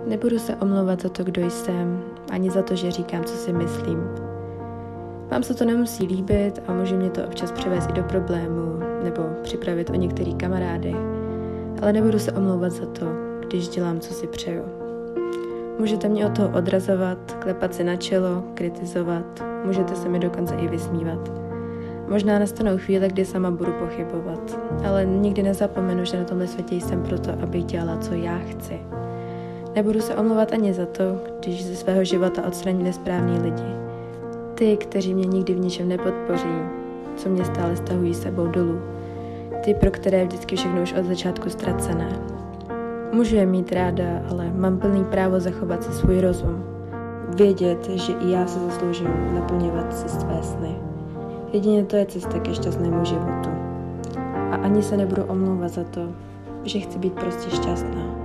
Nebudu se omlouvat za to, kdo jsem, ani za to, že říkám, co si myslím. Vám se to nemusí líbit a může mě to občas přivést i do problémů nebo připravit o některý kamarády, ale nebudu se omlouvat za to, když dělám, co si přeju. Můžete mě od toho odrazovat, klepat si na čelo, kritizovat, můžete se mi dokonce i vysmívat. Možná nastanou chvíle, kdy sama budu pochybovat, ale nikdy nezapomenu, že na tomhle světě jsem proto, abych dělala, co já chci. Nebudu se omlouvat ani za to, když ze svého života odstraní nesprávný lidi. Ty, kteří mě nikdy v ničem nepodpoří, co mě stále stahují sebou dolů. Ty, pro které je vždycky všechno už od začátku ztracené. Můžu je mít ráda, ale mám plný právo zachovat si svůj rozum. Vědět, že i já se zasloužím naplňovat si své sny. Jedině to je cesta ke šťastnému životu. A ani se nebudu omlouvat za to, že chci být prostě šťastná.